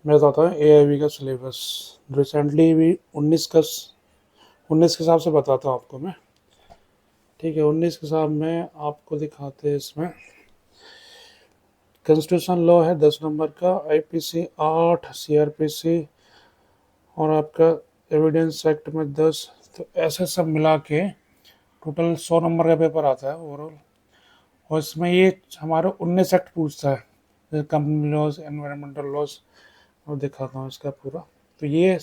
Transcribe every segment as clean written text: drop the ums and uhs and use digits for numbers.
मैं बताता हूँ एआईबी का सिलेबस रिसेंटली भी 19 के हिसाब से बताता हूँ आपको मैं। ठीक है, 19 के हिसाब में आपको दिखाते हैं इसमें। कॉन्स्टिट्यूशन लॉ है 10 नंबर का, आईपीसी 8, सीआरपीसी और आपका एविडेंस एक्ट में 10। तो ऐसे सब मिला के टोटल 100 नंबर का पेपर आता है ओवरऑल। और इसमें ये हमारे 19 एक्ट पूछता है, कंपनी लॉज, एनवायरमेंटल लॉज। और दिखाता हूँ इसका पूरा। तो ये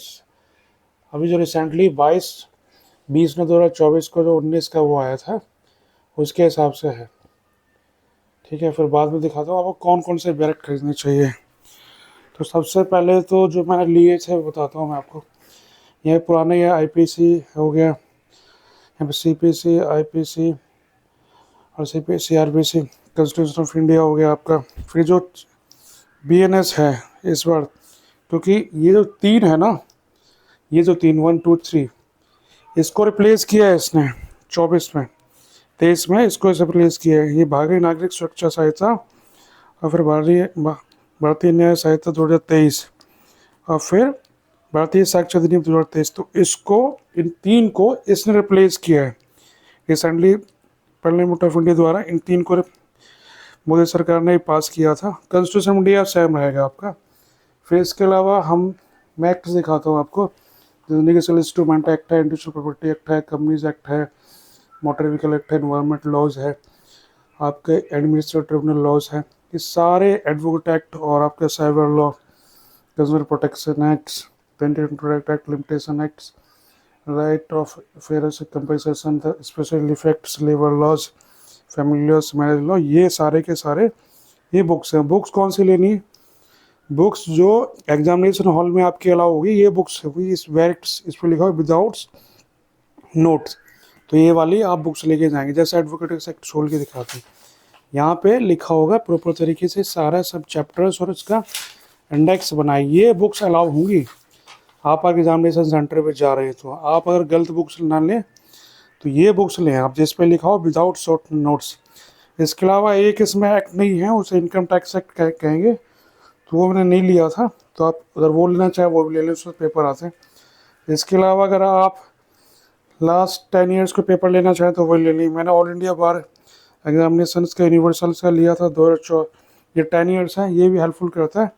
अभी जो रिसेंटली 22/20/2024 को जो 19 का वो आया था उसके हिसाब से है। ठीक है, फिर बाद में दिखाता हूँ आपको कौन कौन से बैरक खरीदने चाहिए। तो सबसे पहले तो जो मैंने लिए थे वो बताता हूँ मैं आपको। ये पुराने, ये आईपीसी हो गया, यहाँ पे सीपीसी, आईपीसी और सीआरपीसी, कॉन्स्टिट्यूशन ऑफ इंडिया हो गया आपका। फिर जो बीएनएस है इस बार, क्योंकि ये जो तीन है ना, ये जो तीन 1 2 3, इसको रिप्लेस किया है इसने 24 में, 23 में इसको रिप्लेस किया है। ये भारतीय नागरिक सुरक्षा संहिता और फिर भारतीय न्याय संहिता 2023 और फिर भारतीय साक्ष्य अधिनियम 2023। तो इसको, इन तीन को इसने रिप्लेस किया है रिसेंटली। पार्लियामेंट ऑफ इंडिया द्वारा इन तीन को मोदी सरकार ने पास किया था। कॉन्स्टिट्यूशन इंडिया सेम रहेगा आपका। फिर इसके अलावा मैं एक्ट दिखाता हूँ आपको। जैसे इंस्ट्रूमेंट एक्ट है, इंटेलेक्चुअल प्रॉपर्टी एक्ट है, कंपनीज एक्ट है, मोटर व्हीकल एक्ट है, एनवायरमेंट लॉज है, आपके एडमिनिस्ट्रेटिव ट्रिब्यूनल लॉज है, ये सारे, एडवोकेट एक्ट और आपके cyber law, consumer protection act, patent protect act, limitation act, right of fair compensation, special effects, labour laws, family laws, marriage law, ये सारे के सारे ये बुक्स हैं। बुक्स कौन सी लेनी है? बुक्स जो एग्जामिनेशन हॉल में आपके अलाउ होगी, ये बुक्स होगी। इस वेरिक्स इस पर लिखा हो विदाउट नोट्स, तो ये वाली आप बुक्स लेके जाएंगे। जैसे एडवोकेट एक्ट खोल के दिखाते हैं, यहाँ पे लिखा होगा प्रॉपर तरीके से सारा सब चैप्टर्स और इसका इंडेक्स बनाए। ये बुक्स अलाउ होंगी। आप अगर एग्जामिनेशन सेंटर पे जा रहे हैं तो आप अगर गलत बुक्स ना लें तो ये बुक्स लें आप जिस पे लिखा हो विदाउट शॉर्ट नोट्स। इसके अलावा एक इसमें एक्ट नहीं है, उसे इनकम टैक्स एक्ट कहेंगे, तो वो मैंने नहीं लिया था। तो आप अगर वो लेना चाहे वो भी ले लें, उसमें पेपर आते हैं। इसके अलावा अगर आप लास्ट 10 ईयर्स को पेपर लेना चाहें तो वही ले लें। मैंने ऑल इंडिया बार एग्जामिनेशन का यूनिवर्सल का लिया था 2004। ये 10 ईयर्स है, ये भी हेल्पफुल करता है।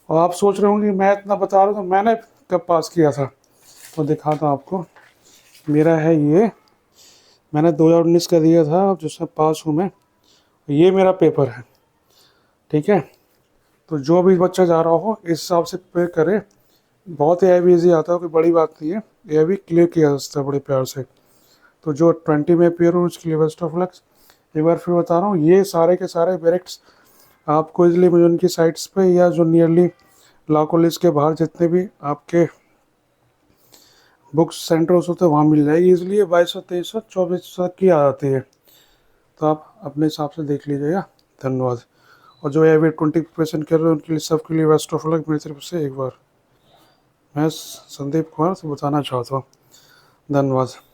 और आप सोच रहे होंगे मैं इतना बता रहा हूँ तो मैंने कब पास किया था, तो दिखाता हूँ आपको। मेरा है ये, मैंने 2019 का दिया था जिसमें पास हूँ मैं। ये मेरा पेपर है। ठीक है, तो जो भी बच्चा जा रहा हो इस हिसाब से प्रिपेयर करे। बहुत ही ईजी आता है, कोई बड़ी बात नहीं है। ये भी क्लियर किया जा सकता है बड़े प्यार से। तो जो 20 में अपेयर हो उसके लिए बेस्ट ऑफ लक्स। एक बार फिर बता रहा हूँ, ये सारे के सारे बैरिक्स आपको इजली मुझे उनकी साइट्स पे या जो नियरली लॉ कॉलेज के बाहर जितने भी आपके बुक्स सेंटर्स होते हैं वहाँ मिल जाएगी इजली। 2200, 2300, 2400 की आ जाती है। तो आप अपने हिसाब से देख लीजिएगा। धन्यवाद। और जो अभी 20% कर रहे हैं उनके लिए सबके लिए बेस्ट ऑफ लक मेरी तरफ से। एक बार मैं संदीप कुमार से बताना चाहता हूँ। धन्यवाद।